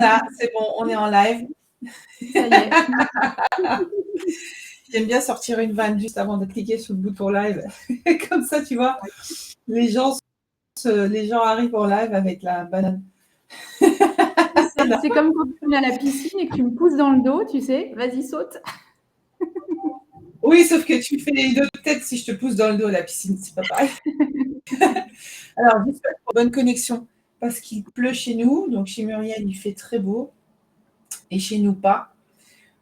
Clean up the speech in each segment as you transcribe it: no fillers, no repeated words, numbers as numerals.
Ah, c'est bon, on est en live. Ça y est. J'aime bien sortir une vanne juste avant de cliquer sur le bouton live. Comme ça, tu vois, les gens arrivent en live avec la banane. C'est comme quand tu es à la piscine et que tu me pousses dans le dos, tu sais. Vas-y, saute. Oui, sauf que tu fais les deux têtes si je te pousse dans le dos à la piscine, c'est pas pareil. Alors, j'espère pour bonne connexion, parce qu'il pleut chez nous. Donc, chez Muriel, il fait très beau. Et chez nous, pas.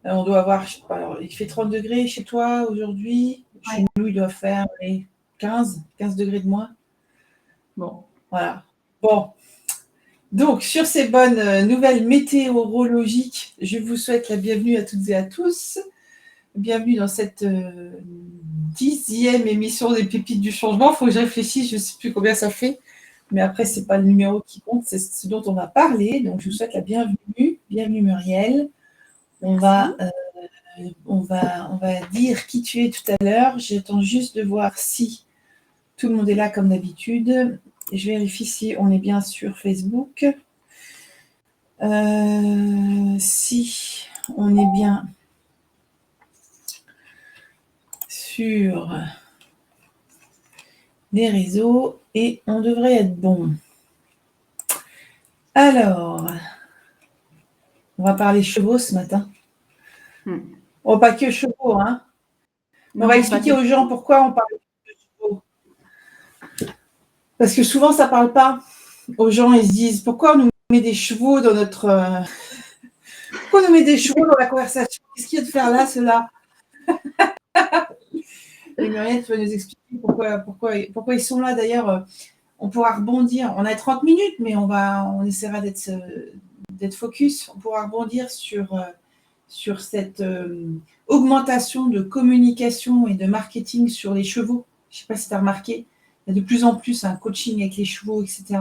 On doit avoir, je sais pas, alors, il fait 30 degrés chez toi aujourd'hui. Chez nous, il doit faire 15 degrés de moins. Bon, voilà. Bon. Donc, sur ces bonnes nouvelles météorologiques, je vous souhaite la bienvenue à toutes et à tous. Bienvenue dans cette 10e émission des Pépites du Changement. Il faut que je réfléchisse, je ne sais plus combien ça fait. Mais après, ce n'est pas le numéro qui compte, c'est ce dont on va parler. Donc, je vous souhaite la bienvenue. Bienvenue Muriel. On va dire qui tu es tout à l'heure. J'attends juste de voir si tout le monde est là comme d'habitude. Je vérifie si on est bien sur Facebook. Si on est bien sur les réseaux et on devrait être bon. Alors, on va parler chevaux ce matin. Oh, pas que chevaux, hein. Non, on va expliquer aux gens pourquoi on parle de chevaux. Parce que souvent, ça ne parle pas aux gens. Ils se disent, pourquoi on nous met des chevaux dans notre... Pourquoi on nous met des chevaux dans la conversation? Qu'est-ce qu'il y a de faire là, cela? Et Muriel, tu vas nous expliquer pourquoi ils sont là. D'ailleurs, on pourra rebondir. On a 30 minutes, mais on essaiera d'être focus. On pourra rebondir sur cette augmentation de communication et de marketing sur les chevaux. Je ne sais pas si tu as remarqué, il y a de plus en plus un coaching avec les chevaux, etc.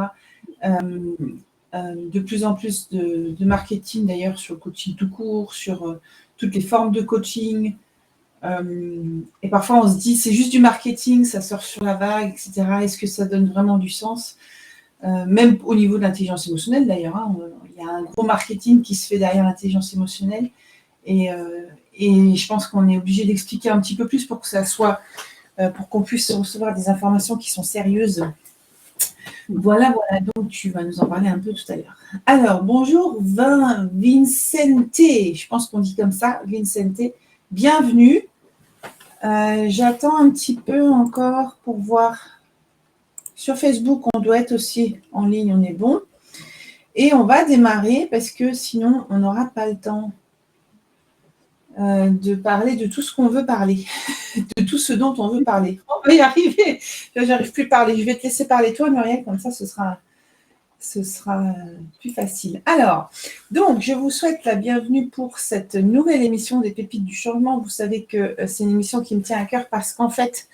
De plus en plus de marketing d'ailleurs sur le coaching tout court, sur toutes les formes de coaching. Et parfois on se dit c'est juste du marketing, ça sort sur la vague, etc. Est-ce que ça donne vraiment du sens? Même au niveau de l'intelligence émotionnelle d'ailleurs, hein, il y a un gros marketing qui se fait derrière l'intelligence émotionnelle. Et je pense qu'on est obligé d'expliquer un petit peu plus pour que ça soit, pour qu'on puisse recevoir des informations qui sont sérieuses. Voilà, donc tu vas nous en parler un peu tout à l'heure. Alors, bonjour Vincente, je pense qu'on dit comme ça, Vincente, bienvenue. J'attends un petit peu encore pour voir. Sur Facebook, on doit être aussi en ligne, on est bon. Et on va démarrer parce que sinon, on n'aura pas le temps de parler de tout ce qu'on veut parler, de tout ce dont on veut parler. On va y arriver. J'arrive plus à parler. Je vais te laisser parler toi, Muriel, comme ça, ce sera plus facile. Alors, donc, je vous souhaite la bienvenue pour cette nouvelle émission des Pépites du Changement. Vous savez que c'est une émission qui me tient à cœur parce qu'en fait,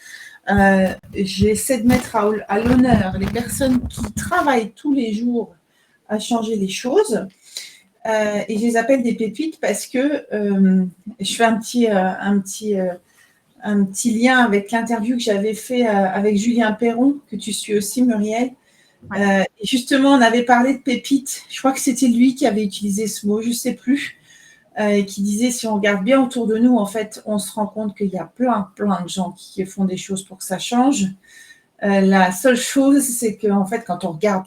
j'essaie de mettre à l'honneur les personnes qui travaillent tous les jours à changer les choses. Et je les appelle des pépites parce que je fais un petit lien avec l'interview que j'avais fait avec Julien Perron, que tu suis aussi, Muriel. Et justement, on avait parlé de pépites. Je crois que c'était lui qui avait utilisé ce mot, je ne sais plus, qui disait si on regarde bien autour de nous, en fait, on se rend compte qu'il y a plein de gens qui font des choses pour que ça change. La seule chose, c'est qu'en fait, quand on regarde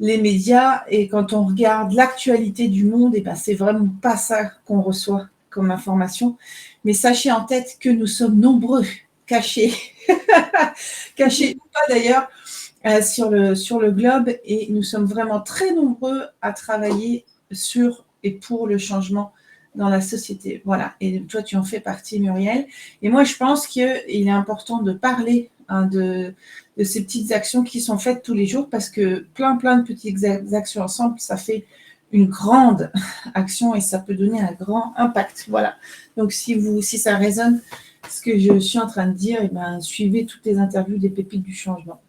les médias et quand on regarde l'actualité du monde, et ben, c'est vraiment pas ça qu'on reçoit comme information. Mais sachez en tête que nous sommes nombreux, cachés, cachés ou pas d'ailleurs, sur le globe, et nous sommes vraiment très nombreux à travailler sur et pour le changement dans la société. Voilà, et toi tu en fais partie, Muriel. Et moi je pense qu'il est important de parler de ces petites actions qui sont faites tous les jours, parce que plein de petites actions ensemble, ça fait une grande action et ça peut donner un grand impact. Voilà, donc si ça résonne ce que je suis en train de dire, et ben, suivez toutes les interviews des Pépites du Changement.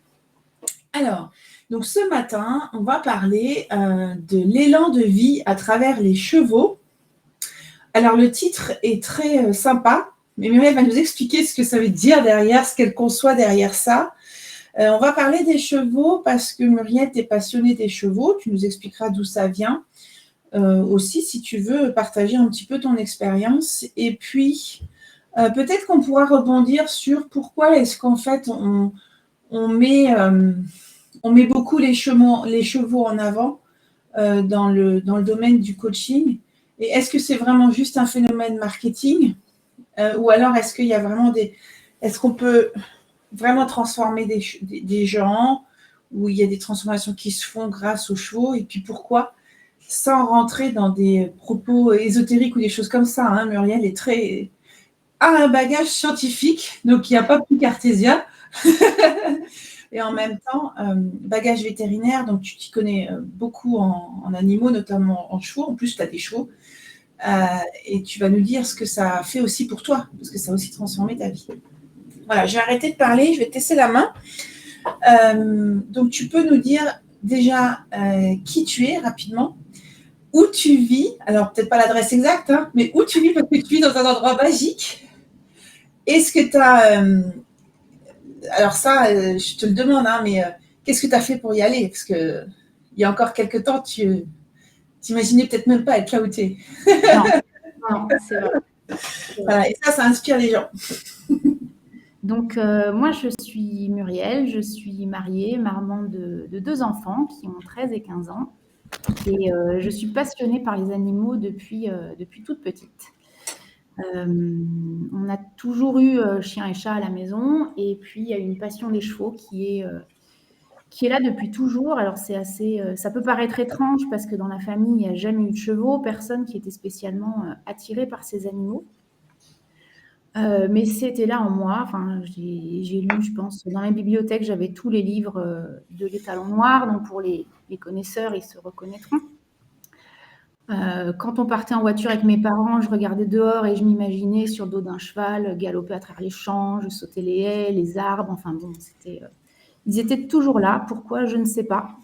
Alors, donc ce matin, on va parler de l'élan de vie à travers les chevaux. Alors, le titre est très sympa, mais Muriel va nous expliquer ce que ça veut dire derrière, ce qu'elle conçoit derrière ça. On va parler des chevaux parce que Muriel, tu es passionnée des chevaux, tu nous expliqueras d'où ça vient. aussi, si tu veux partager un petit peu ton expérience. Et puis, peut-être qu'on pourra rebondir sur pourquoi est-ce qu'en fait, on met, on met beaucoup les chevaux en avant dans le domaine du coaching. Et est-ce que c'est vraiment juste un phénomène marketing ou alors est-ce qu'il y a vraiment est-ce qu'on peut vraiment transformer des gens où il y a des transformations qui se font grâce aux chevaux et puis pourquoi sans rentrer dans des propos ésotériques ou des choses comme ça, hein, Muriel a un bagage scientifique, donc il n'y a pas plus cartésien. Et en même temps, bagage vétérinaire, donc tu t'y connais beaucoup en animaux, notamment en chevaux. En plus, tu as des chevaux. Et tu vas nous dire ce que ça a fait aussi pour toi, parce que ça a aussi transformé ta vie. Voilà, je vais arrêter de parler, je vais te laisser la main. Donc, tu peux nous dire déjà qui tu es rapidement, où tu vis, alors peut-être pas l'adresse exacte, hein, mais où tu vis, parce que tu vis dans un endroit magique. Est-ce que tu as... alors ça, je te le demande, hein, mais qu'est-ce que tu as fait pour y aller? Parce qu'il y a encore quelques temps, tu t'imaginais peut-être même pas être là où tu es. Non, c'est vrai. Voilà, et ça inspire les gens. Donc, moi, je suis Muriel, je suis mariée, maman de 2 enfants qui ont 13 et 15 ans. Et je suis passionnée par les animaux depuis toute petite. On a toujours eu chien et chat à la maison. Et puis, il y a une passion des chevaux qui est là depuis toujours. Alors, c'est assez, ça peut paraître étrange parce que dans la famille, il n'y a jamais eu de chevaux, personne qui était spécialement attiré par ces animaux. Mais c'était là en moi. Enfin, j'ai lu, je pense, dans la bibliothèque, j'avais tous les livres de l'Étalon noir. Donc, pour les connaisseurs, ils se reconnaîtront. Quand on partait en voiture avec mes parents, je regardais dehors et je m'imaginais sur le dos d'un cheval galoper à travers les champs, je sautais les haies, les arbres. Enfin bon, ils étaient toujours là. Pourquoi, je ne sais pas.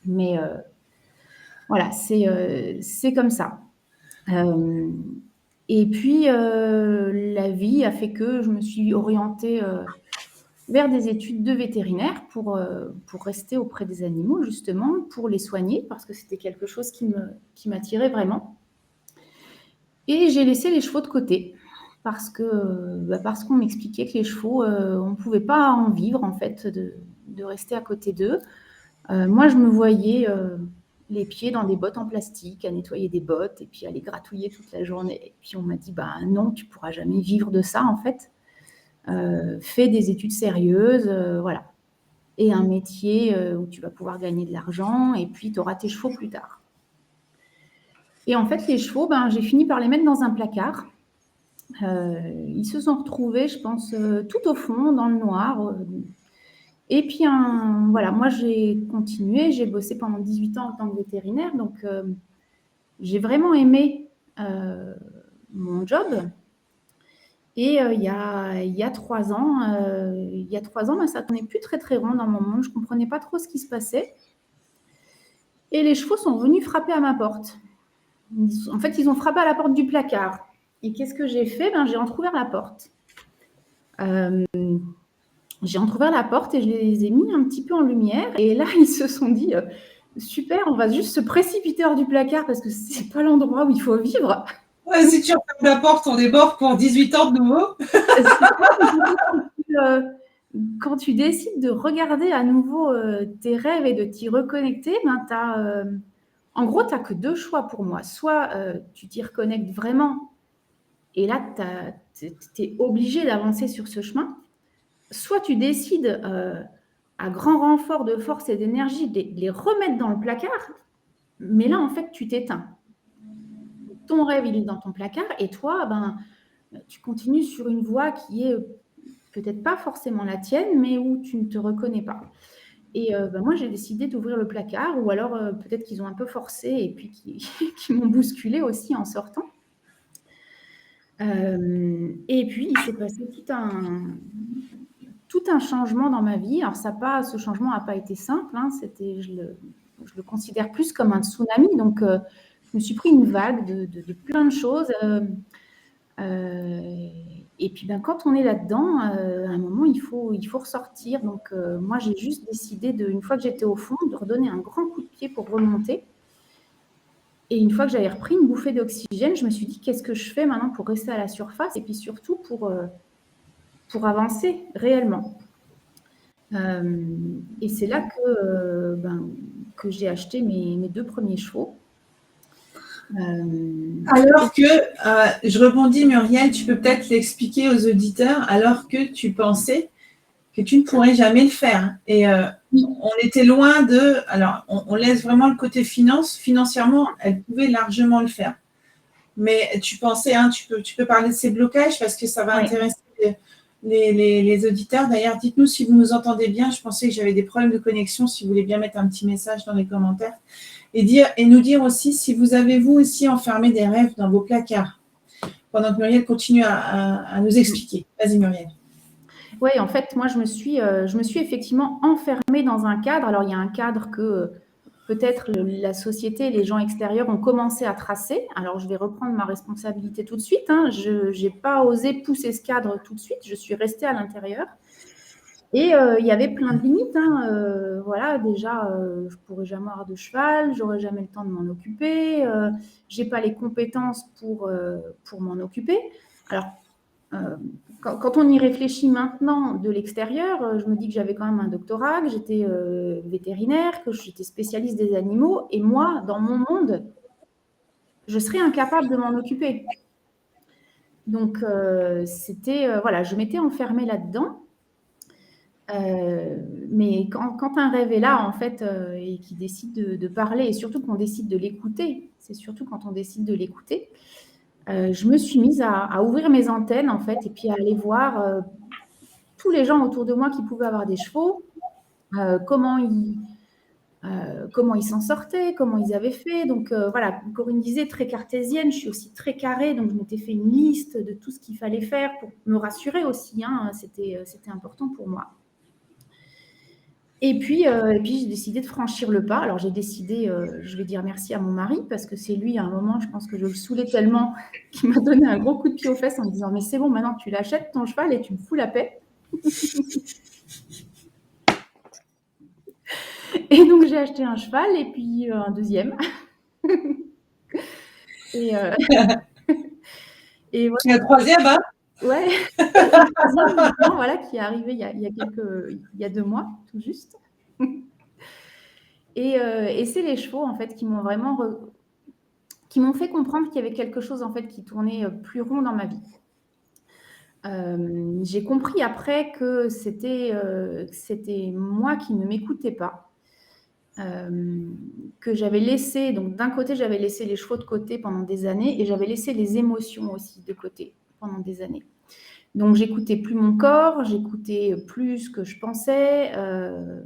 Mais voilà, c'est comme ça. Et puis, la vie a fait que je me suis orientée vers des études de vétérinaire pour rester auprès des animaux, justement, pour les soigner, parce que c'était quelque chose qui m'attirait vraiment. Et j'ai laissé les chevaux de côté, parce qu'on m'expliquait que les chevaux, on ne pouvait pas en vivre, en fait, de rester à côté d'eux. Moi, je me voyais les pieds dans des bottes en plastique, à nettoyer des bottes et puis à les gratouiller toute la journée. Et puis on m'a dit, non, tu ne pourras jamais vivre de ça, en fait. Fais des études sérieuses, voilà. Et un métier où tu vas pouvoir gagner de l'argent et puis tu auras tes chevaux plus tard. Et en fait, les chevaux, j'ai fini par les mettre dans un placard. Ils se sont retrouvés, je pense, tout au fond, dans le noir. Et puis, voilà, moi, j'ai continué. J'ai bossé pendant 18 ans en tant que vétérinaire. Donc, j'ai vraiment aimé mon job. Et il y a 3 ans, ça ne tournait plus très, très rond dans mon monde. Je ne comprenais pas trop ce qui se passait. Et les chevaux sont venus frapper à ma porte. En fait, ils ont frappé à la porte du placard. Et qu'est-ce que j'ai fait? J'ai entrouvert la porte. J'ai entrouvert la porte et je les ai mis un petit peu en lumière. Et là, ils se sont dit, super, on va juste se précipiter hors du placard parce que ce n'est pas l'endroit où il faut vivre. Ouais, si tu refermes la porte, on est mort pour 18 ans de nouveau. Quand tu décides de regarder à nouveau tes rêves et de t'y reconnecter, en gros, tu n'as que 2 choix pour moi. Soit tu t'y reconnectes vraiment et là, tu es obligé d'avancer sur ce chemin. Soit tu décides, à grand renfort de force et d'énergie, de les remettre dans le placard, mais là, en fait, tu t'éteins. Ton rêve, il est dans ton placard et toi, tu continues sur une voie qui est peut-être pas forcément la tienne, mais où tu ne te reconnais pas. Et moi, j'ai décidé d'ouvrir le placard, ou alors peut-être qu'ils ont un peu forcé et puis qui m'ont bousculé aussi en sortant. Et puis, il s'est passé tout un changement dans ma vie. Alors, ce changement n'a pas été simple. Hein, je le considère plus comme un tsunami. Donc, je me suis pris une vague de plein de choses. Et puis, quand on est là-dedans, à un moment, il faut ressortir. Donc, moi, j'ai juste décidé, une fois que j'étais au fond, de redonner un grand coup de pied pour remonter. Et une fois que j'avais repris une bouffée d'oxygène, je me suis dit, qu'est-ce que je fais maintenant pour rester à la surface et puis surtout pour avancer réellement. Et c'est là que j'ai acheté mes 2 premiers chevaux. Alors que, je rebondis Muriel, tu peux peut-être l'expliquer aux auditeurs, alors que tu pensais que tu ne pourrais jamais le faire. Et on était loin de... Alors, on laisse vraiment le côté finance. Financièrement, elle pouvait largement le faire. Mais tu pensais, hein, tu peux parler de ces blocages parce que ça va intéresser les auditeurs. D'ailleurs, dites-nous si vous nous entendez bien. Je pensais que j'avais des problèmes de connexion. Si vous voulez bien mettre un petit message dans les commentaires. Et nous dire aussi si vous avez, vous aussi, enfermé des rêves dans vos placards. Pendant que Muriel continue à nous expliquer. Vas-y, Muriel. Oui, en fait, moi, je me suis effectivement enfermée dans un cadre. Alors, il y a un cadre que peut-être la société, les gens extérieurs ont commencé à tracer. Alors, je vais reprendre ma responsabilité tout de suite. Hein. Je n'ai pas osé pousser ce cadre tout de suite. Je suis restée à l'intérieur. Et il y avait plein de limites. Hein. Voilà, déjà, je ne pourrais jamais avoir de cheval, je n'aurai jamais le temps de m'en occuper, je n'ai pas les compétences pour m'en occuper. Alors, quand on y réfléchit maintenant de l'extérieur, je me dis que j'avais quand même un doctorat, que j'étais vétérinaire, que j'étais spécialiste des animaux. Et moi, dans mon monde, je serais incapable de m'en occuper. Donc, voilà, je m'étais enfermée là-dedans. Mais quand un rêve est là, en fait, et qu'il décide de parler, et surtout qu'on décide de l'écouter, c'est surtout quand on décide de l'écouter, je me suis mise à ouvrir mes antennes, en fait, et puis à aller voir tous les gens autour de moi qui pouvaient avoir des chevaux, comment ils s'en sortaient, comment ils avaient fait. Donc voilà, Corinne disait très cartésienne, je suis aussi très carrée, donc je m'étais fait une liste de tout ce qu'il fallait faire pour me rassurer aussi, hein, c'était important pour moi. Et puis j'ai décidé de franchir le pas. Alors j'ai décidé, je vais dire merci à mon mari, parce que c'est lui, à un moment, je pense que je le saoulais tellement, qu'il m'a donné un gros coup de pied aux fesses en me disant « Mais c'est bon, maintenant tu l'achètes ton cheval et tu me fous la paix. » Et donc j'ai acheté un cheval et puis un deuxième. Et voilà. Le troisième, hein? Ouais, le troisième maintenant, voilà, qui est arrivé il y a 2 mois, tout juste. Et c'est les chevaux, en fait, qui m'ont vraiment fait comprendre qu'il y avait quelque chose, en fait, qui tournait plus rond dans ma vie. J'ai compris après que c'était moi qui ne m'écoutais pas, que j'avais laissé, donc d'un côté, j'avais laissé les chevaux de côté pendant des années et j'avais laissé les émotions aussi de côté pendant des années. Donc, j'écoutais plus mon corps, j'écoutais plus ce que je pensais,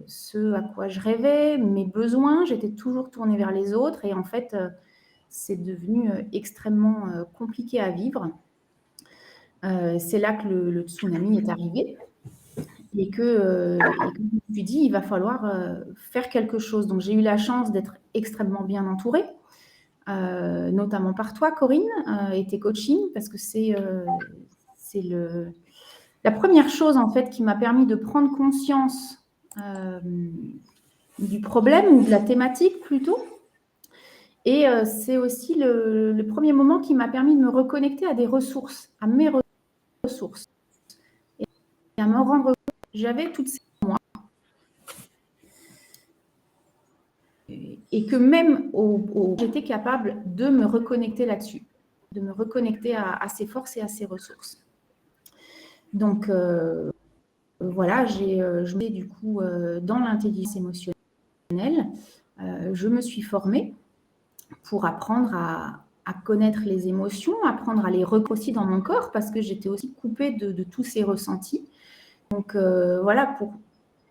ce à quoi je rêvais, mes besoins. J'étais toujours tournée vers les autres et en fait, c'est devenu extrêmement compliqué à vivre. C'est là que le tsunami est arrivé et que je me suis dit, il va falloir faire quelque chose. Donc, j'ai eu la chance d'être extrêmement bien entourée, notamment par toi, Corinne, et tes coachings, parce que c'est la première chose, en fait, qui m'a permis de prendre conscience du problème ou de la thématique plutôt. Et c'est aussi le premier moment qui m'a permis de me reconnecter à des ressources, à mes ressources. Et à me rendre compte que j'avais toutes ces moi. Et que même j'étais capable de me reconnecter là-dessus, de me reconnecter à ces forces et à ces ressources. Donc, voilà, je me suis du coup dans l'intelligence émotionnelle. Je me suis formée pour apprendre à connaître les émotions, apprendre à les reconnaître aussi dans mon corps, parce que j'étais aussi coupée de tous ces ressentis. Donc voilà, pour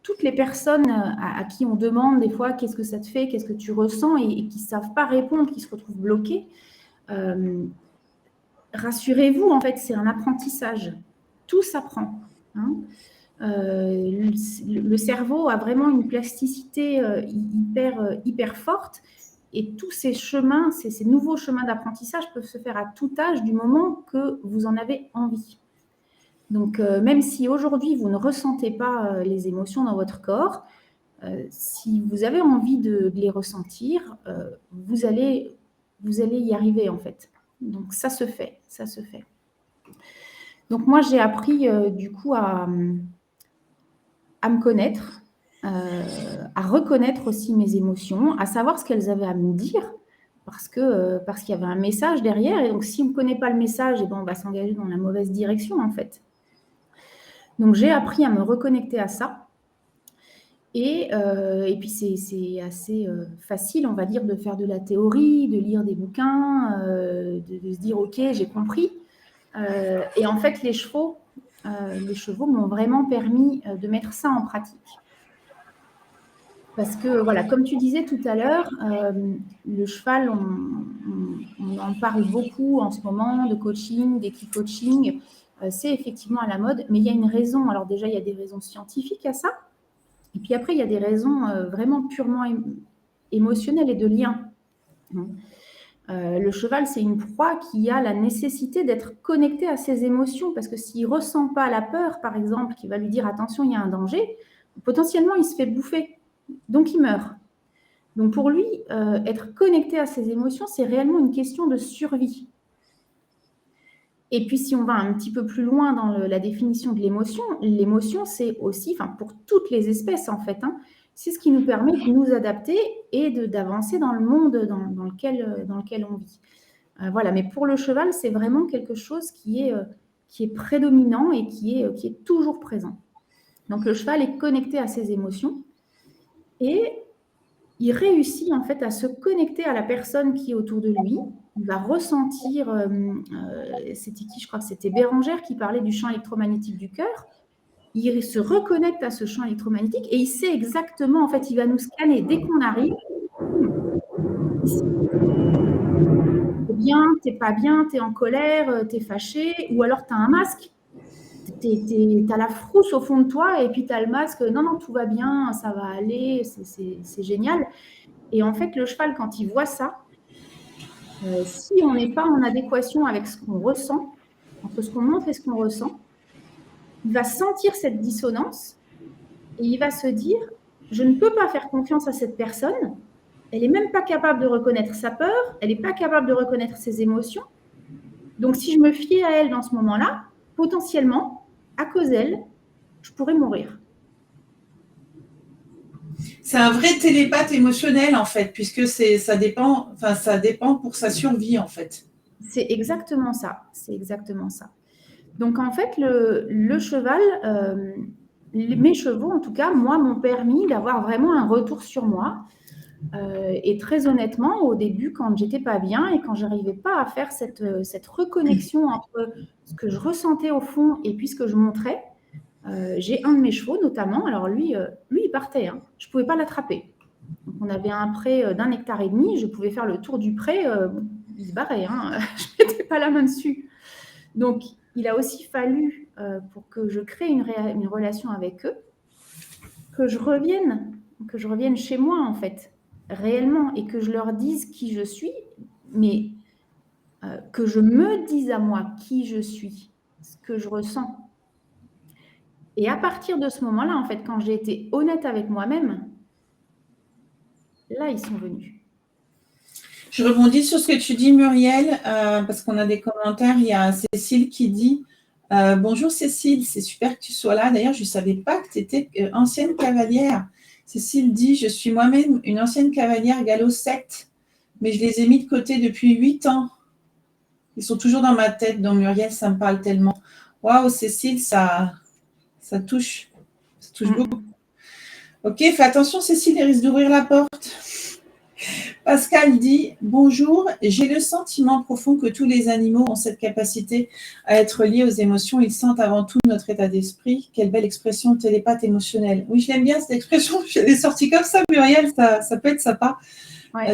toutes les personnes à qui on demande des fois qu'est-ce que ça te fait, qu'est-ce que tu ressens, et qui ne savent pas répondre, qui se retrouvent bloqués, rassurez-vous, en fait, c'est un apprentissage. Tout s'apprend. Hein. Le cerveau a vraiment une plasticité hyper forte, et tous ces chemins, ces nouveaux chemins d'apprentissage peuvent se faire à tout âge du moment que vous en avez envie. Donc, même si aujourd'hui, vous ne ressentez pas les émotions dans votre corps, si vous avez envie de les ressentir, vous allez vous allez y arriver en fait. Donc ça se fait, ça se fait. Donc moi j'ai appris du coup à me connaître, à reconnaître aussi mes émotions, à savoir ce qu'elles avaient à me dire, parce qu'il y avait un message derrière. Et donc si on ne connaît pas le message, on va s'engager dans la mauvaise direction en fait. Donc j'ai appris à me reconnecter à ça. Et puis c'est assez facile, on va dire, de faire de la théorie, de lire des bouquins, de se dire ok, j'ai compris. Et en fait, les chevaux m'ont vraiment permis de mettre ça en pratique. Parce que voilà, comme tu disais tout à l'heure, le cheval, on en parle beaucoup en ce moment, de coaching, d'équicoaching. C'est effectivement à la mode, mais il y a une raison. Alors déjà, il y a des raisons scientifiques à ça. Et puis après, il y a des raisons vraiment purement émotionnelles et de lien. Le cheval, c'est une proie qui a la nécessité d'être connecté à ses émotions, parce que s'il ne ressent pas la peur, par exemple, qui va lui dire « attention, il y a un danger », potentiellement, il se fait bouffer, donc il meurt. Donc pour lui, être connecté à ses émotions, c'est réellement une question de survie. Et puis, si on va un petit peu plus loin dans la définition de l'émotion, c'est aussi, pour toutes les espèces en fait, c'est ce qui nous permet de nous adapter et d'avancer dans le monde dans lequel on vit. Voilà, mais pour le cheval, c'est vraiment quelque chose qui est prédominant et qui est toujours présent. Donc, le cheval est connecté à ses émotions et il réussit en fait à se connecter à la personne qui est autour de lui. Il va ressentir, c'était qui? Je crois que c'était Bérangère qui parlait du champ électromagnétique du cœur. Il se reconnecte à ce champ électromagnétique et il sait exactement, en fait, il va nous scanner dès qu'on arrive. T'es bien, t'es pas bien, t'es en colère, t'es fâché, ou alors t'as un masque. T'as la frousse au fond de toi et puis t'as le masque, non, tout va bien, ça va aller, c'est génial. Et en fait, le cheval, quand il voit ça, si on n'est pas en adéquation avec ce qu'on ressent, entre ce qu'on montre et ce qu'on ressent, il va sentir cette dissonance et il va se dire « je ne peux pas faire confiance à cette personne, elle n'est même pas capable de reconnaître sa peur, elle n'est pas capable de reconnaître ses émotions. Donc, si je me fiais à elle dans ce moment-là, potentiellement, à cause d'elle, je pourrais mourir. » C'est un vrai télépathe émotionnel, en fait, puisque ça dépend pour sa survie, en fait. C'est exactement ça. C'est exactement ça. Donc, en fait, le cheval, mes chevaux, en tout cas, moi, m'ont permis d'avoir vraiment un retour sur moi. Et très honnêtement, au début, quand j'étais pas bien et quand j'arrivais pas à faire cette reconnexion entre ce que je ressentais au fond et puis ce que je montrais, j'ai un de mes chevaux notamment. Alors lui, il partait. Je pouvais pas l'attraper. Donc on avait un pré d'1,5 hectare. Je pouvais faire le tour du pré. Il se barrait. Je mettais pas la main dessus. Donc il a aussi fallu, pour que je crée une relation avec eux, que je revienne chez moi en fait, réellement, et que je leur dise qui je suis, mais que je me dise à moi qui je suis, ce que je ressens. Et à partir de ce moment-là, en fait, quand j'ai été honnête avec moi-même, là, ils sont venus. Je rebondis sur ce que tu dis, Muriel, parce qu'on a des commentaires. Il y a Cécile qui dit bonjour Cécile, c'est super que tu sois là. D'ailleurs, je ne savais pas que tu étais ancienne cavalière. Cécile dit je suis moi-même une ancienne cavalière galop 7, mais je les ai mis de côté depuis 8 ans. Ils sont toujours dans ma tête, donc Muriel, ça me parle tellement. Waouh, Cécile, ça touche. Ça touche beaucoup. Ok, fais attention, Cécile, il risque d'ouvrir la porte. Pascal dit « Bonjour, j'ai le sentiment profond que tous les animaux ont cette capacité à être liés aux émotions. Ils sentent avant tout notre état d'esprit. Quelle belle expression télépathe émotionnelle. » Oui, je l'aime bien cette expression. Je l'ai sortie comme ça, Muriel. Ça peut être sympa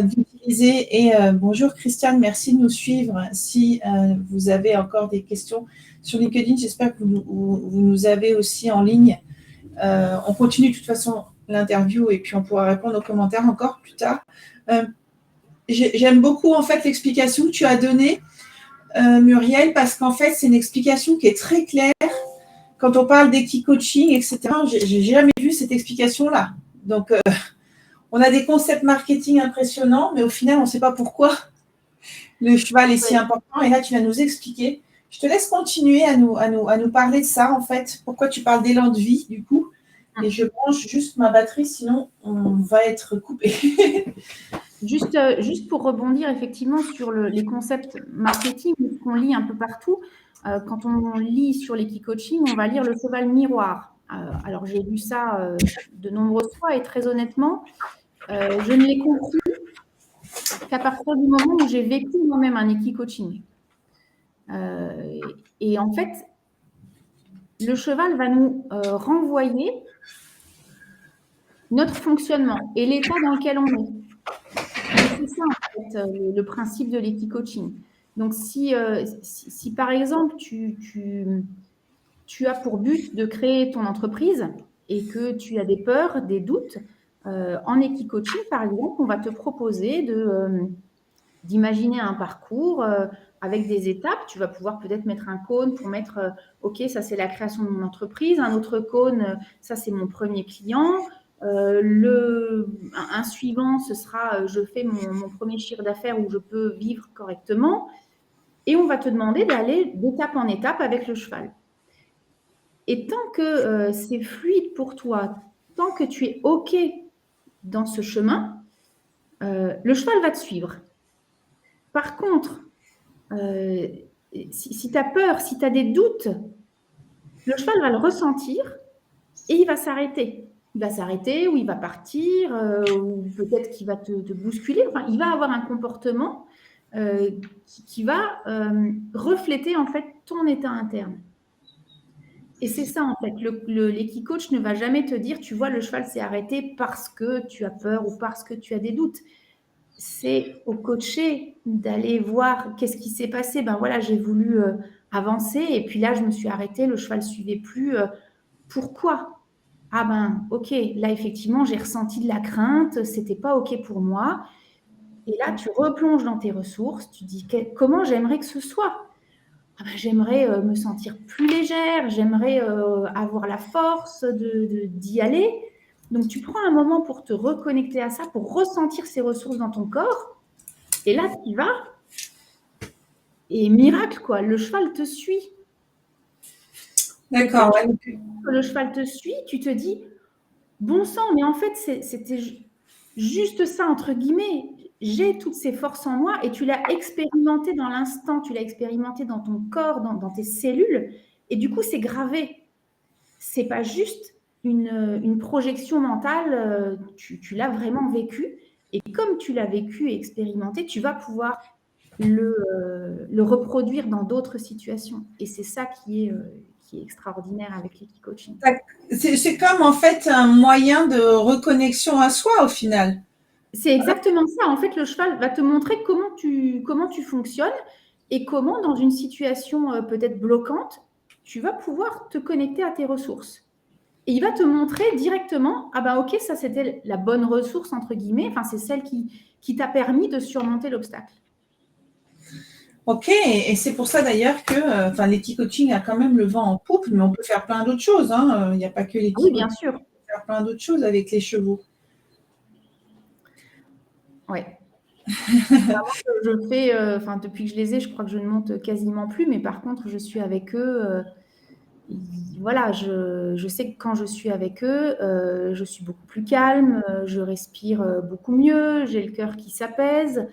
d'utiliser. Et bonjour Christiane, merci de nous suivre. Si vous avez encore des questions sur LinkedIn, j'espère que vous nous avez aussi en ligne. On continue de toute façon l'interview et puis on pourra répondre aux commentaires encore plus tard. J'aime beaucoup en fait l'explication que tu as donnée, Muriel, parce qu'en fait c'est une explication qui est très claire. Quand on parle d'équicoaching, etc., j'ai jamais vu cette explication-là. Donc on a des concepts marketing impressionnants, mais au final on ne sait pas pourquoi le cheval est si Oui. important. Et là, tu vas nous expliquer. Je te laisse continuer à nous parler de ça, en fait. Pourquoi tu parles d'élan de vie, du coup. Et je branche juste ma batterie, sinon on va être coupé. Juste pour rebondir effectivement sur les concepts marketing qu'on lit un peu partout, quand on lit sur l'équicoaching, on va lire le cheval miroir. Alors j'ai lu ça de nombreuses fois et très honnêtement, je ne l'ai compris qu'à partir du moment où j'ai vécu moi-même un équicoaching. Et en fait, le cheval va nous renvoyer notre fonctionnement et l'état dans lequel on est. Et c'est ça, en fait, le principe de l'équicoaching. Donc, si par exemple, tu as pour but de créer ton entreprise et que tu as des peurs, des doutes, en équicoaching, par exemple, on va te proposer d'imaginer un parcours avec des étapes. Tu vas pouvoir peut-être mettre un cône pour mettre, OK, ça c'est la création de mon entreprise, un autre cône, ça c'est mon premier client. Un suivant, ce sera je fais mon premier chiffre d'affaires où je peux vivre correctement. Et on va te demander d'aller d'étape en étape avec le cheval. Et tant que c'est fluide pour toi, tant que tu es OK dans ce chemin, le cheval va te suivre. Par contre, si tu as peur, si tu as des doutes, le cheval va le ressentir et il va s'arrêter. Il va s'arrêter ou il va partir ou peut-être qu'il va te bousculer. Enfin, il va avoir un comportement qui va refléter en fait ton état interne. Et c'est ça en fait. L'équicoach ne va jamais te dire, tu vois, le cheval s'est arrêté parce que tu as peur ou parce que tu as des doutes. C'est au coaché d'aller voir qu'est-ce qui s'est passé. Ben voilà, j'ai voulu avancer et puis là, je me suis arrêtée, le cheval ne suivait plus. Pourquoi? Ah ben, ok, là, effectivement, j'ai ressenti de la crainte, c'était pas ok pour moi. Et là, tu replonges dans tes ressources, tu dis comment j'aimerais que ce soit. Ah ben, j'aimerais me sentir plus légère, j'aimerais avoir la force d'y aller. Donc, tu prends un moment pour te reconnecter à ça, pour ressentir ces ressources dans ton corps. Et là, tu y vas. Et miracle, quoi, le cheval te suit. D'accord. Le cheval te suit, tu te dis, bon sang, mais en fait, c'était juste ça, entre guillemets. J'ai toutes ces forces en moi et tu l'as expérimenté dans l'instant, tu l'as expérimenté dans ton corps, dans tes cellules. Et du coup, c'est gravé. C'est pas juste une projection mentale, tu l'as vraiment vécu. Et comme tu l'as vécu et expérimenté, tu vas pouvoir le reproduire dans d'autres situations. Et c'est ça qui est extraordinaire avec l'équicoaching. C'est comme en fait un moyen de reconnexion à soi au final. C'est exactement ça. En fait, le cheval va te montrer comment tu fonctionnes et comment, dans une situation peut-être bloquante, tu vas pouvoir te connecter à tes ressources. Et il va te montrer directement, ah ben ok, ça c'était la bonne ressource, entre guillemets, enfin c'est celle qui t'a permis de surmonter l'obstacle. Ok, et c'est pour ça d'ailleurs que l'équicoaching a quand même le vent en poupe, mais on peut faire plein d'autres choses. Hein. Il n'y a pas que l'équicoaching. Oui, bien sûr. On peut faire plein d'autres choses avec les chevaux. Oui. Je fais, depuis que je les ai, je crois que je ne monte quasiment plus, mais par contre, je suis avec eux. Voilà, je sais que quand je suis avec eux, je suis beaucoup plus calme, je respire beaucoup mieux, j'ai le cœur qui s'apaise.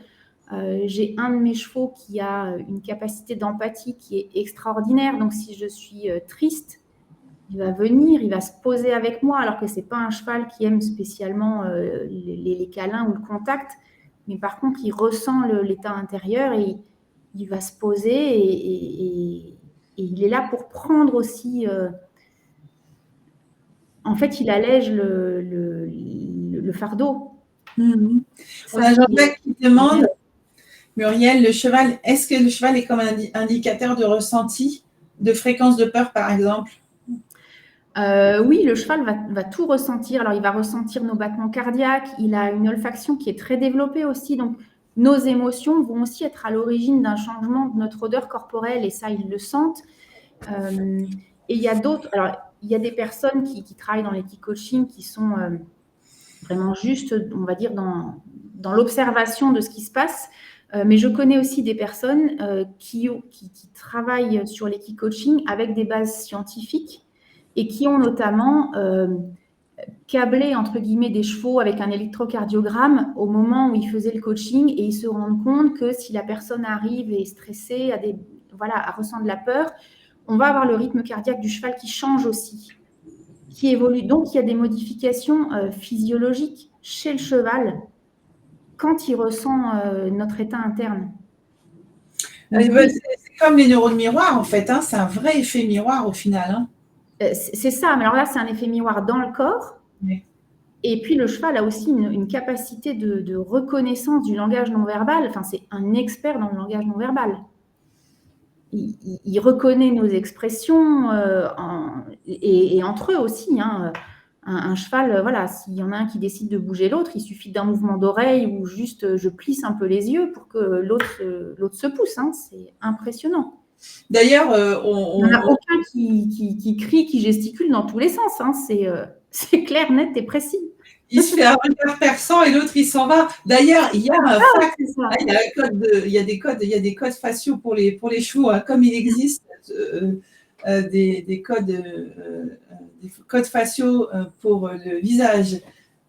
J'ai un de mes chevaux qui a une capacité d'empathie qui est extraordinaire. Donc, si je suis triste, il va venir, il va se poser avec moi, alors que ce n'est pas un cheval qui aime spécialement les câlins ou le contact. Mais par contre, il ressent l'état intérieur et il va se poser et il est là pour prendre aussi. En fait, il allège le fardeau. Mm-hmm. On a Jean-Jacques qui demande, Muriel, est-ce que le cheval est comme un indicateur de ressenti, de fréquence de peur par exemple? Oui, le cheval va tout ressentir. Alors, il va ressentir nos battements cardiaques. Il a une olfaction qui est très développée aussi. Donc, nos émotions vont aussi être à l'origine d'un changement de notre odeur corporelle et ça, ils le sentent. Et il y a d'autres. Alors, il y a des personnes qui travaillent dans l'équicoaching qui sont vraiment juste, on va dire, dans l'observation de ce qui se passe. Mais je connais aussi des personnes qui travaillent sur l'équicoaching avec des bases scientifiques et qui ont notamment câblé, entre guillemets, des chevaux avec un électrocardiogramme au moment où ils faisaient le coaching et ils se rendent compte que si la personne arrive et est stressée, ressent de la peur, on va avoir le rythme cardiaque du cheval qui change aussi, qui évolue. Donc, il y a des modifications physiologiques chez le cheval quand il ressent notre état interne. Donc, c'est comme les neurones miroirs, en fait. Hein, c'est un vrai effet miroir au final. Hein. C'est ça, mais alors là, c'est un effet miroir dans le corps. Oui. Et puis, le cheval a aussi une capacité de reconnaissance du langage non verbal. Enfin, c'est un expert dans le langage non verbal. Il reconnaît nos expressions et entre eux aussi. Hein. Un cheval, voilà, s'il y en a un qui décide de bouger l'autre, il suffit d'un mouvement d'oreille ou juste je plisse un peu les yeux pour que l'autre se pousse. Hein. C'est impressionnant. D'ailleurs, il n'y en a aucun qui crie, qui gesticule dans tous les sens. Hein. C'est clair, net et précis. Il se fait un regard perçant et l'autre il s'en va. D'ailleurs, il y a des codes faciaux pour les chevaux, hein, comme il existe des codes faciaux pour le visage.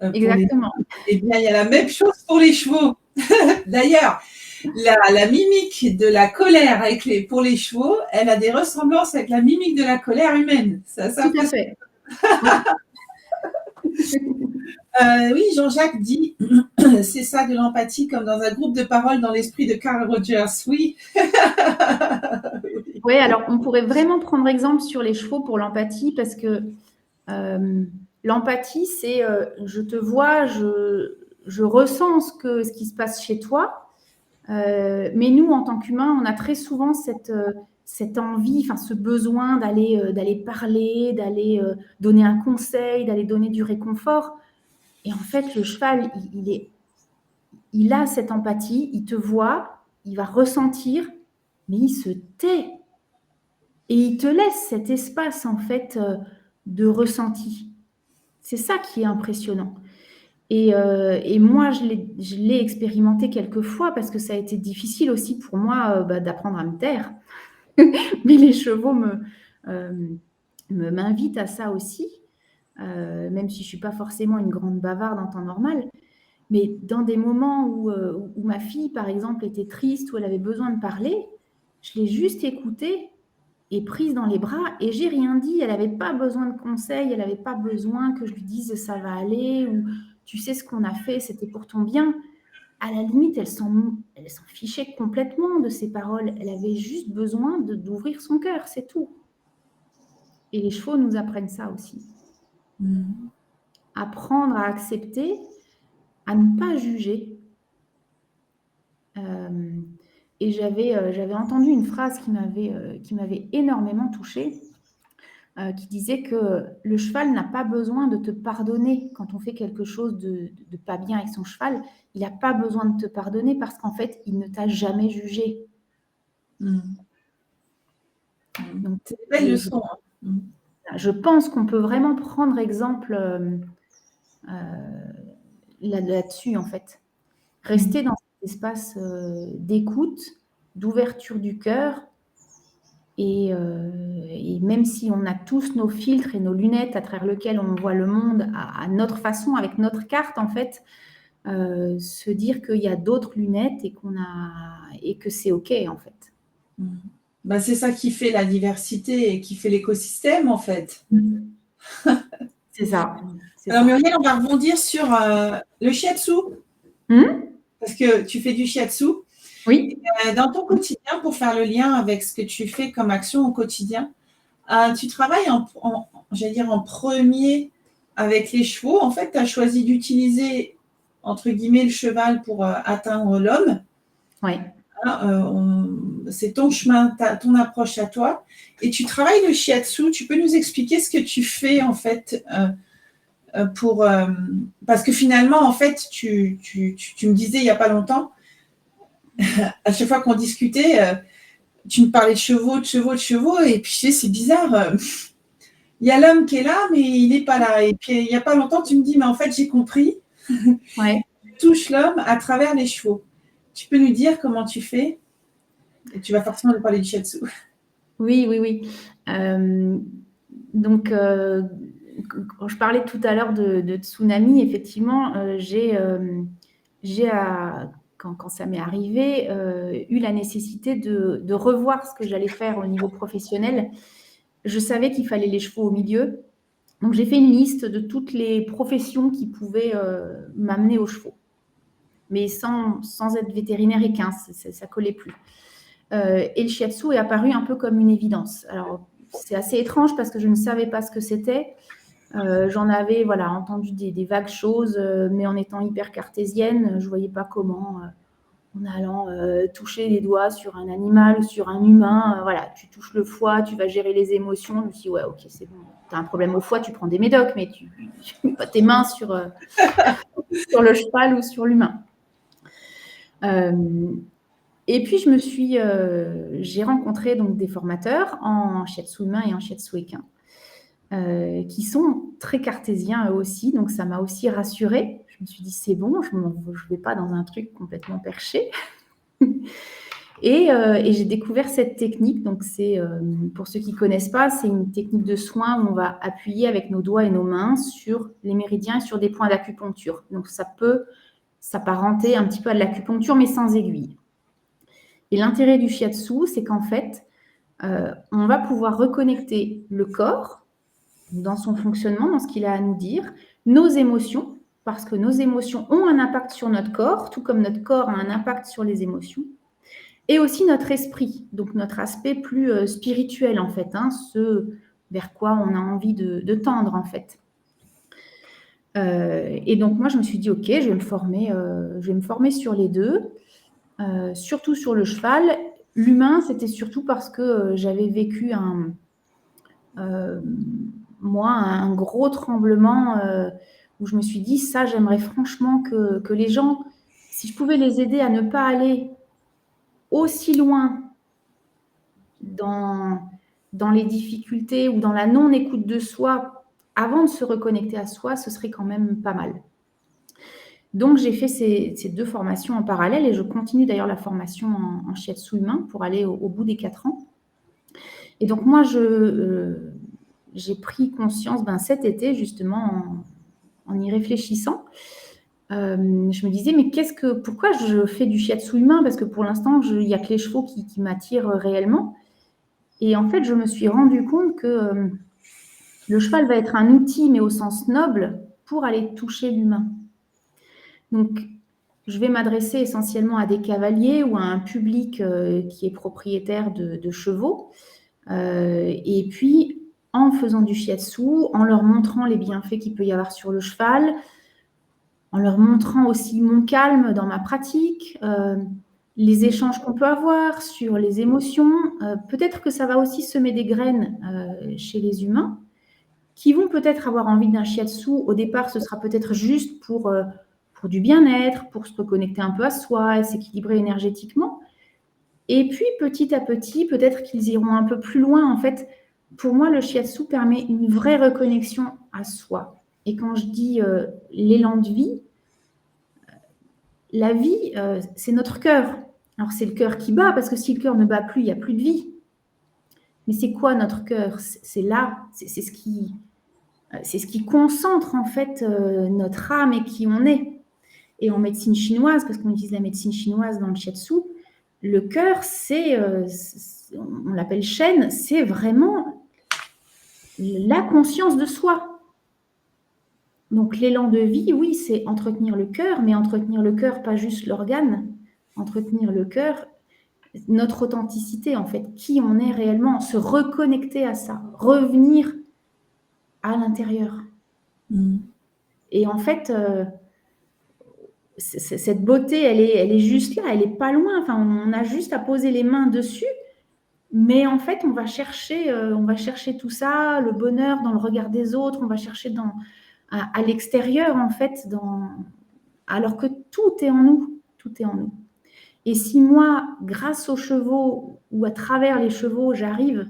Exactement. Eh bien, il y a la même chose pour les chevaux. D'ailleurs, la mimique de la colère pour les chevaux, elle a des ressemblances avec la mimique de la colère humaine. Tout à fait. Oui, Jean-Jacques dit c'est ça de l'empathie comme dans un groupe de parole dans l'esprit de Carl Rogers. Oui. Oui, alors on pourrait vraiment prendre exemple sur les chevaux pour l'empathie parce que l'empathie, c'est je te vois, je ressens ce qui se passe chez toi. Mais nous, en tant qu'humains, on a très souvent cette envie, enfin ce besoin d'aller parler, d'aller donner un conseil, d'aller donner du réconfort. Et en fait, le cheval, il a cette empathie, il te voit, il va ressentir, mais il se tait. Et il te laisse cet espace, en fait, de ressenti. C'est ça qui est impressionnant. Et moi, je l'ai expérimenté quelques fois parce que ça a été difficile aussi pour moi d'apprendre à me taire. Mais les chevaux m'invitent à ça aussi, même si je ne suis pas forcément une grande bavarde en temps normal. Mais dans des moments où ma fille, par exemple, était triste, où elle avait besoin de parler, je l'ai juste écoutée et prise dans les bras et j'ai rien dit. Elle n'avait pas besoin de conseils, elle n'avait pas besoin que je lui dise ça va aller ou tu sais ce qu'on a fait, c'était pour ton bien. À la limite, elle s'en fichait complètement de ses paroles. Elle avait juste besoin d'ouvrir son cœur, c'est tout. Et les chevaux nous apprennent ça aussi. Apprendre à accepter, à ne pas juger. Et j'avais entendu une phrase qui m'avait énormément touchée, qui disait que le cheval n'a pas besoin de te pardonner quand on fait quelque chose de pas bien avec son cheval. Il n'a pas besoin de te pardonner parce qu'en fait, il ne t'a jamais jugé. Donc, c'est une belle leçon. Je pense qu'on peut vraiment prendre exemple là-dessus, en fait. Rester dans cet espace d'écoute, d'ouverture du cœur. Et même si on a tous nos filtres et nos lunettes à travers lesquelles on voit le monde à notre façon, avec notre carte, en fait, se dire qu'il y a d'autres lunettes et que c'est OK, en fait. Ben, c'est ça qui fait la diversité et qui fait l'écosystème, en fait. C'est ça. Alors, Muriel, on va rebondir sur le shiatsu. Parce que tu fais du shiatsu. Oui. Dans ton quotidien, pour faire le lien avec ce que tu fais comme action au quotidien, tu travailles j'allais dire en premier avec les chevaux. En fait, tu as choisi d'utiliser, entre guillemets, le cheval pour atteindre l'homme. Oui. C'est ton chemin, ton approche à toi. Et tu travailles le shiatsu. Tu peux nous expliquer ce que tu fais, en fait, parce que finalement, en fait, tu me disais il n'y a pas longtemps, à chaque fois qu'on discutait, tu me parlais de chevaux, et puis c'est bizarre. Il y a l'homme qui est là, mais il n'est pas là. Et puis il n'y a pas longtemps, tu me dis, mais en fait, j'ai compris. Ouais. Tu touches l'homme à travers les chevaux. Tu peux nous dire comment tu fais? Et tu vas forcément nous parler du shiatsu. Oui, oui, oui. Donc, quand je parlais tout à l'heure de tsunami, effectivement, quand ça m'est arrivé, eu la nécessité de revoir ce que j'allais faire au niveau professionnel. Je savais qu'il fallait les chevaux au milieu. Donc, j'ai fait une liste de toutes les professions qui pouvaient m'amener aux chevaux, mais sans être vétérinaire équin, ça collait plus. Et le shiatsu est apparu un peu comme une évidence. Alors, c'est assez étrange parce que je ne savais pas ce que c'était. J'en avais entendu des vagues choses, mais en étant hyper cartésienne, je ne voyais pas comment, en allant toucher les doigts sur un animal ou sur un humain. Tu touches le foie, tu vas gérer les émotions. Je me suis dit, ouais, ok, c'est bon. Tu as un problème au foie, tu prends des médocs, mais tu ne mets pas tes mains sur le cheval ou sur l'humain. Et puis, j'ai rencontré donc des formateurs en shiatsu humain et en shiatsu équin, qui sont très cartésiens eux aussi. Donc, ça m'a aussi rassurée. Je me suis dit, c'est bon, je ne vais pas dans un truc complètement perché. Et j'ai découvert cette technique. Donc, pour ceux qui ne connaissent pas, c'est une technique de soin où on va appuyer avec nos doigts et nos mains sur les méridiens et sur des points d'acupuncture. Donc, ça peut s'apparenter un petit peu à de l'acupuncture, mais sans aiguille. Et l'intérêt du shiatsu, c'est qu'en fait, on va pouvoir reconnecter le corps dans son fonctionnement, dans ce qu'il a à nous dire, nos émotions, parce que nos émotions ont un impact sur notre corps, tout comme notre corps a un impact sur les émotions, et aussi notre esprit, donc notre aspect plus spirituel, en fait, ce vers quoi on a envie de tendre, en fait. Et donc, moi, je me suis dit, OK, je vais me former sur les deux. Surtout sur le cheval. L'humain, c'était surtout parce que j'avais vécu un gros tremblement où je me suis dit, ça, j'aimerais franchement que les gens, si je pouvais les aider à ne pas aller aussi loin dans les difficultés ou dans la non-écoute de soi avant de se reconnecter à soi, ce serait quand même pas mal. Donc, j'ai fait ces deux formations en parallèle et je continue d'ailleurs la formation en shiatsu humain pour aller au bout des 4 ans. Et donc, moi, j'ai pris conscience cet été, justement, en y réfléchissant. Je me disais, mais pourquoi je fais du shiatsu humain? Parce que pour l'instant, il n'y a que les chevaux qui m'attirent réellement. Et en fait, je me suis rendu compte que le cheval va être un outil, mais au sens noble, pour aller toucher l'humain. Donc, je vais m'adresser essentiellement à des cavaliers ou à un public qui est propriétaire de chevaux. Et puis, en faisant du shiatsu, en leur montrant les bienfaits qu'il peut y avoir sur le cheval, en leur montrant aussi mon calme dans ma pratique, les échanges qu'on peut avoir sur les émotions. Peut-être que ça va aussi semer des graines chez les humains qui vont peut-être avoir envie d'un shiatsu. Au départ, ce sera peut-être juste pour du bien-être, pour se reconnecter un peu à soi et s'équilibrer énergétiquement. Et puis, petit à petit, peut-être qu'ils iront un peu plus loin. En fait, pour moi, le shiatsu permet une vraie reconnexion à soi. Et quand je dis l'élan de vie, la vie, c'est notre cœur. Alors, c'est le cœur qui bat, parce que si le cœur ne bat plus, il n'y a plus de vie. Mais c'est quoi notre cœur? C'est là, c'est ce qui concentre en fait notre âme et qui on est. Et en médecine chinoise, parce qu'on utilise la médecine chinoise dans le shiatsu, le cœur, on l'appelle Shen, c'est vraiment la conscience de soi. Donc l'élan de vie, oui, c'est entretenir le cœur, mais entretenir le cœur, pas juste l'organe, entretenir le cœur, notre authenticité en fait, qui on est réellement, se reconnecter à ça, revenir à l'intérieur. Et en fait, cette beauté, elle est juste là, elle n'est pas loin. Enfin, on a juste à poser les mains dessus. Mais en fait, on va chercher tout ça, le bonheur dans le regard des autres, on va chercher à l'extérieur, en fait, alors que tout est en nous. Tout est en nous. Et si moi, grâce aux chevaux ou à travers les chevaux, j'arrive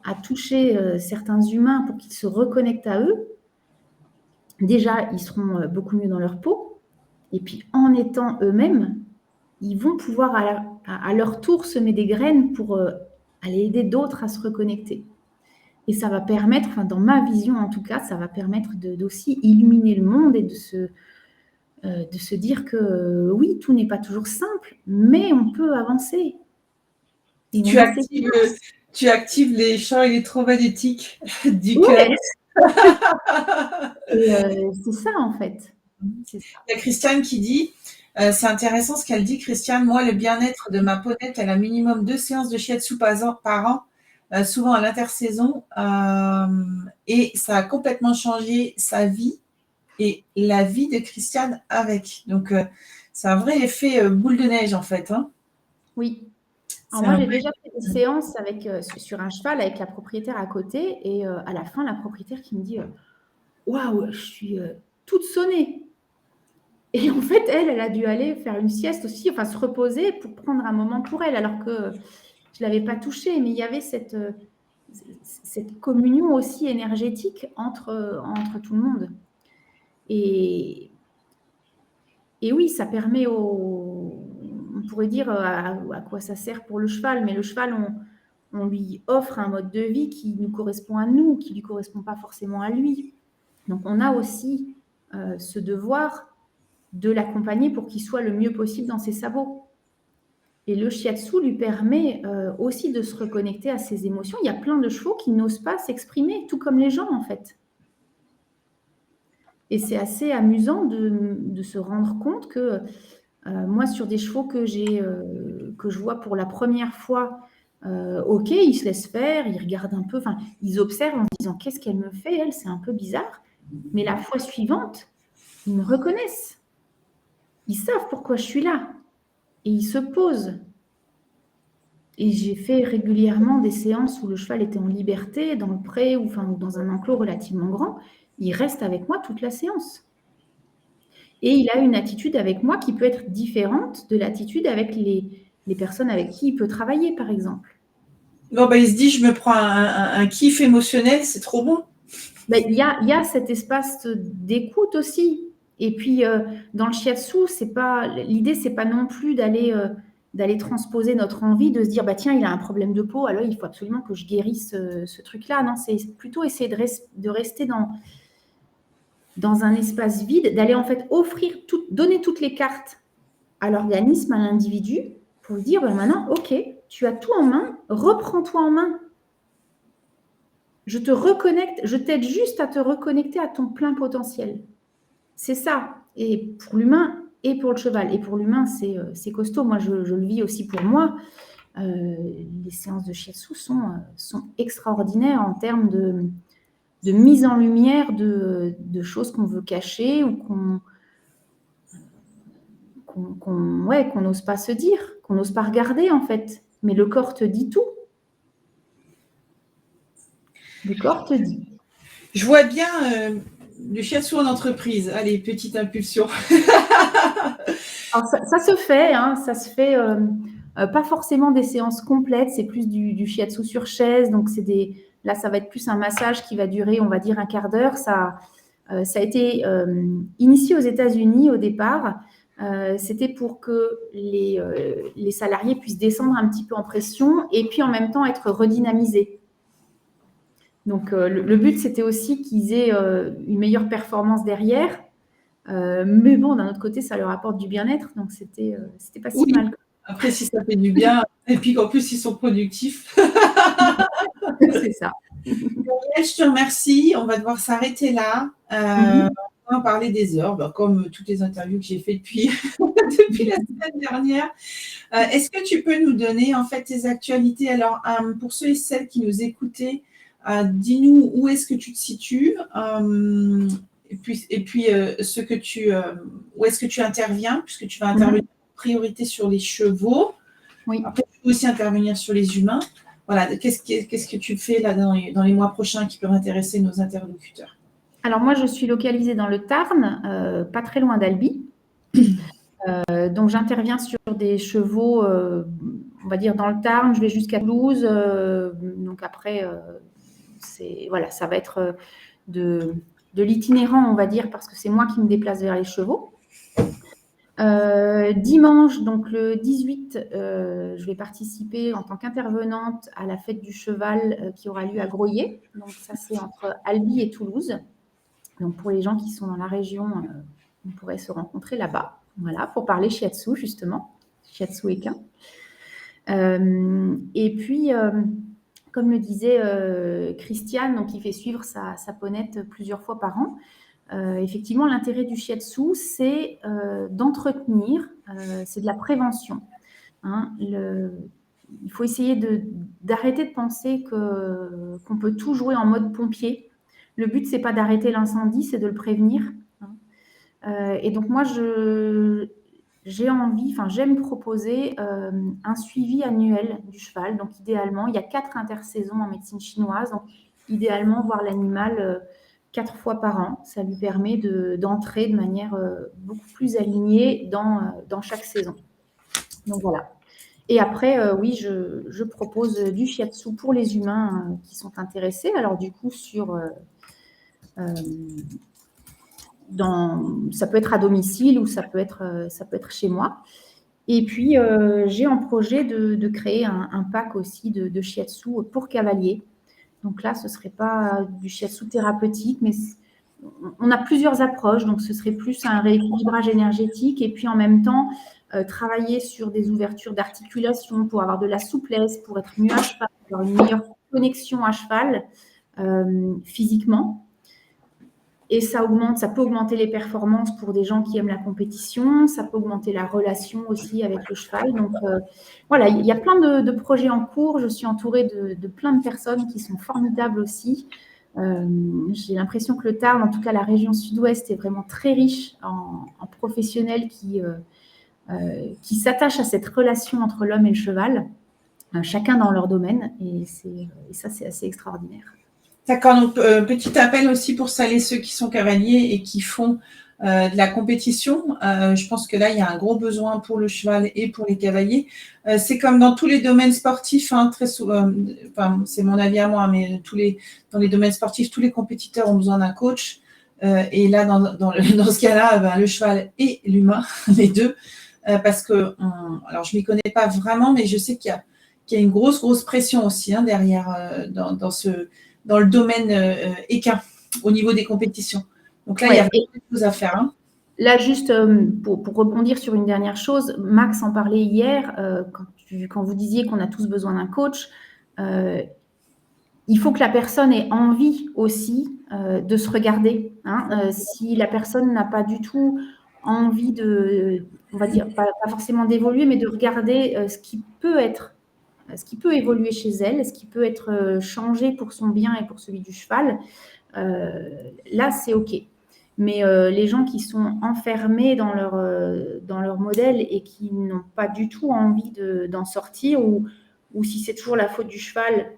à toucher certains humains pour qu'ils se reconnectent à eux, déjà, ils seront beaucoup mieux dans leur peau. Et puis, en étant eux-mêmes, ils vont pouvoir à leur tour semer des graines pour aller aider d'autres à se reconnecter. Et ça va permettre, enfin, dans ma vision en tout cas, ça va permettre d'aussi illuminer le monde et de se dire que oui, tout n'est pas toujours simple, mais on peut avancer. Et tu actives les champs électromagnétiques du ouais. cœur. C'est ça en fait. C'est ça. Il y a Christiane qui dit, c'est intéressant ce qu'elle dit, Christiane, moi le bien-être de ma ponette, elle a minimum 2 séances de shiatsu par an, souvent à l'intersaison, et ça a complètement changé sa vie et la vie de Christiane avec. Donc c'est un vrai effet boule de neige en fait. Hein. Oui. Alors moi, j'ai déjà fait des séances sur un cheval avec la propriétaire à côté et à la fin, la propriétaire qui me dit waouh, je suis toute sonnée. Et en fait, elle a dû aller faire une sieste aussi, enfin se reposer pour prendre un moment pour elle, alors que je ne l'avais pas touchée. Mais il y avait cette communion aussi énergétique entre tout le monde. Et oui, ça permet on pourrait dire à quoi ça sert pour le cheval, mais le cheval, on lui offre un mode de vie qui nous correspond à nous, qui ne lui correspond pas forcément à lui. Donc, on a aussi ce devoir de l'accompagner pour qu'il soit le mieux possible dans ses sabots. Et le shiatsu lui permet aussi de se reconnecter à ses émotions. Il y a plein de chevaux qui n'osent pas s'exprimer, tout comme les gens, en fait. Et c'est assez amusant de se rendre compte que moi, sur des chevaux que je vois pour la première fois, ok, ils se laissent faire, ils regardent un peu, enfin, ils observent en se disant qu'est-ce qu'elle me fait, elle, c'est un peu bizarre. Mais la fois suivante, ils me reconnaissent. Ils savent pourquoi je suis là. Et ils se posent. Et j'ai fait régulièrement des séances où le cheval était en liberté, dans le pré ou dans un enclos relativement grand. Il reste avec moi toute la séance. Et il a une attitude avec moi qui peut être différente de l'attitude avec les personnes avec qui il peut travailler, par exemple. Bon, il se dit, je me prends un kiff émotionnel, c'est trop bon. Il y a cet espace d'écoute aussi. Et puis, dans le shiatsu, l'idée, c'est pas non plus d'aller transposer notre envie, de se dire, tiens, il a un problème de peau, alors il faut absolument que je guérisse ce truc-là. Non, c'est plutôt essayer de rester dans un espace vide, d'aller en fait donner toutes les cartes à l'organisme, à l'individu, pour lui dire, maintenant, ok, tu as tout en main, reprends-toi en main. Je te reconnecte, je t'aide juste à te reconnecter à ton plein potentiel. C'est ça. Et pour l'humain et pour le cheval. Et pour l'humain, c'est costaud. Moi, je le vis aussi pour moi. Les séances de shiatsu sont extraordinaires en termes de mise en lumière de choses qu'on veut cacher ou qu'on n'ose pas se dire, qu'on n'ose pas regarder en fait. Mais le corps te dit tout. Le corps te dit. Je vois bien le shiatsu en entreprise. Allez, petite impulsion. Alors, ça se fait, hein, ça se fait pas forcément des séances complètes, c'est plus du shiatsu sur chaise. Donc, là, ça va être plus un massage qui va durer, on va dire, un quart d'heure. Ça a été initié aux États-Unis au départ. C'était pour que les salariés puissent descendre un petit peu en pression et puis en même temps être redynamisés. Donc, le but, c'était aussi qu'ils aient une meilleure performance derrière. Mais bon, d'un autre côté, ça leur apporte du bien-être, donc c'était pas si mal. Après, si ça fait du bien, et puis qu'en plus, ils sont productifs. C'est ça. Je te remercie. On va devoir s'arrêter là. On va en parler des heures, comme toutes les interviews que j'ai faites depuis la semaine dernière. Est-ce que tu peux nous donner en fait tes actualités? Alors, pour ceux et celles qui nous écoutaient, dis-nous où est-ce que tu te situes et puis où est-ce que tu interviens, puisque tu vas intervenir en priorité sur les chevaux. Oui. Après, tu peux aussi intervenir sur les humains. Voilà, qu'est-ce que tu fais là dans les mois prochains qui peuvent intéresser nos interlocuteurs? Alors moi, je suis localisée dans le Tarn, pas très loin d'Albi. Donc j'interviens sur des chevaux, on va dire dans le Tarn, je vais jusqu'à Toulouse. Donc après, ça va être de l'itinérant, on va dire, parce que c'est moi qui me déplace vers les chevaux. Dimanche, donc le 18, je vais participer en tant qu'intervenante à la fête du cheval qui aura lieu à Groyer. Donc ça, c'est entre Albi et Toulouse. Donc pour les gens qui sont dans la région, on pourrait se rencontrer là-bas. Voilà, pour parler shiatsu justement, shiatsu équin. Et puis, comme le disait Christiane, donc il fait suivre sa ponette plusieurs fois par an. Effectivement, l'intérêt du shiatsu, c'est d'entretenir, c'est de la prévention. Hein. Il faut essayer d'arrêter de penser qu'on peut tout jouer en mode pompier. Le but, c'est pas d'arrêter l'incendie, c'est de le prévenir. Hein. Et donc moi, j'aime proposer un suivi annuel du cheval. Donc idéalement, il y a 4 intersaisons en médecine chinoise. Donc idéalement, voir l'animal 4 fois par an. Ça lui permet d'entrer de manière beaucoup plus alignée dans chaque saison. Donc voilà. Et après, oui, je propose du shiatsu pour les humains qui sont intéressés. Alors du coup, ça peut être à domicile ou ça peut être chez moi. Et puis, j'ai en projet de créer un pack aussi de shiatsu pour cavaliers. Donc là, ce ne serait pas du shiatsu thérapeutique, mais on a plusieurs approches. Donc, ce serait plus un rééquilibrage énergétique et puis en même temps, travailler sur des ouvertures d'articulation pour avoir de la souplesse, pour être mieux à cheval, avoir une meilleure connexion à cheval physiquement. Et ça peut augmenter les performances pour des gens qui aiment la compétition, ça peut augmenter la relation aussi avec le cheval. Donc voilà, il y a plein de projets en cours. Je suis entourée de plein de personnes qui sont formidables aussi. J'ai l'impression que le Tarn, en tout cas la région sud-ouest, est vraiment très riche en professionnels qui s'attachent à cette relation entre l'homme et le cheval, chacun dans leur domaine. Et ça, c'est assez extraordinaire. D'accord, donc petit appel aussi pour celles et ceux qui sont cavaliers et qui font de la compétition. Je pense que là, il y a un gros besoin pour le cheval et pour les cavaliers. C'est comme dans tous les domaines sportifs, hein, très souvent, c'est mon avis à moi, mais dans les domaines sportifs, tous les compétiteurs ont besoin d'un coach. Et là, dans ce cas-là, le cheval et l'humain, les deux, parce que, alors je ne m'y connais pas vraiment, mais je sais qu'il y a une grosse pression aussi derrière dans le domaine équin, au niveau des compétitions. Donc là, il y a beaucoup de choses à faire. Hein. Là, juste pour rebondir sur une dernière chose, Max en parlait hier, quand vous disiez qu'on a tous besoin d'un coach, il faut que la personne ait envie aussi de se regarder. Hein. Si la personne n'a pas du tout envie on va dire, pas forcément d'évoluer, mais de regarder ce qui peut évoluer chez elle, ce qui peut être changé pour son bien et pour celui du cheval, là, c'est OK. Mais les gens qui sont enfermés dans leur modèle et qui n'ont pas du tout envie d'en sortir, ou si c'est toujours la faute du cheval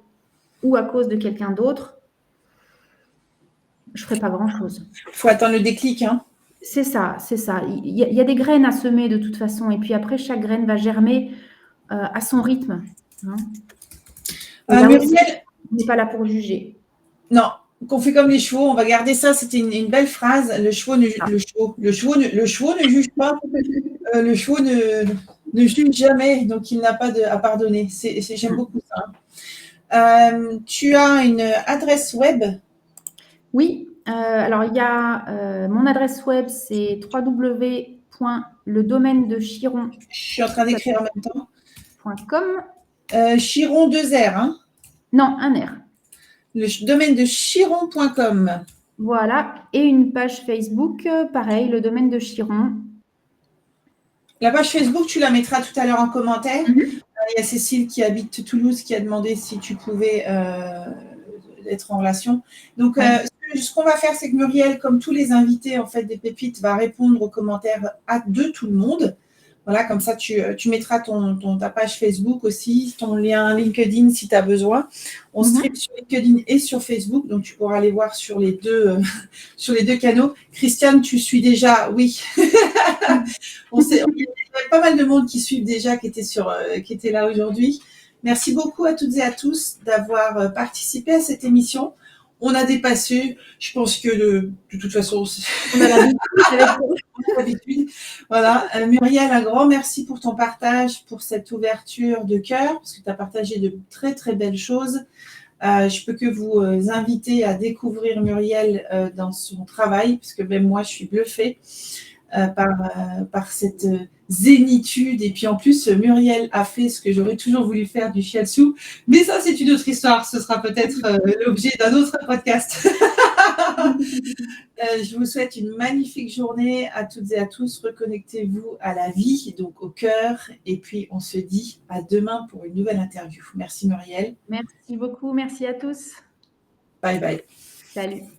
ou à cause de quelqu'un d'autre, je ne ferai pas grand-chose. Il faut attendre le déclic. Hein. C'est ça. Il y a des graines à semer de toute façon. Et puis après, chaque graine va germer à son rythme. Hein. Muriel, on n'est pas là pour juger. Non, qu'on fait comme les chevaux, on va garder ça. C'était une belle phrase. Le cheval ne juge pas. Le cheval ne juge jamais, donc il n'a pas à pardonner. J'aime beaucoup ça. Tu as une adresse web? Oui. Alors, il y a mon adresse web, c'est www.ledomainedechiron. Je suis en train d'écrire en même temps. .com. Chiron 2 R. Hein? Non, un R. Le domaine de chiron.com. Voilà. Et une page Facebook, pareil, le domaine de Chiron. La page Facebook, tu la mettras tout à l'heure en commentaire. Il y a Cécile qui habite Toulouse qui a demandé si tu pouvais être en relation. Donc, ce qu'on va faire, c'est que Muriel, comme tous les invités en fait des pépites, va répondre aux commentaires de tout le monde. Voilà, comme ça, tu mettras ta page Facebook aussi, ton lien LinkedIn si tu as besoin. On stream sur LinkedIn et sur Facebook, donc tu pourras aller voir sur les deux canaux. Christiane, tu suis déjà? Oui. Il y a pas mal de monde qui suivent déjà, qui était là aujourd'hui. Merci beaucoup à toutes et à tous d'avoir participé à cette émission. On a dépassé. Je pense que de toute façon, On a l'habitude. Voilà. Muriel, un grand merci pour ton partage, pour cette ouverture de cœur, parce que tu as partagé de très, très belles choses. Je peux que vous inviter à découvrir Muriel dans son travail, parce que même moi, je suis bluffée par cette zénitude. Et puis en plus, Muriel a fait ce que j'aurais toujours voulu faire du shiatsu. Mais ça, c'est une autre histoire. Ce sera peut-être l'objet d'un autre podcast. Je vous souhaite une magnifique journée à toutes et à tous. Reconnectez-vous à la vie, donc au cœur. Et puis, on se dit à demain pour une nouvelle interview. Merci Muriel. Merci beaucoup. Merci à tous. Bye bye. Salut.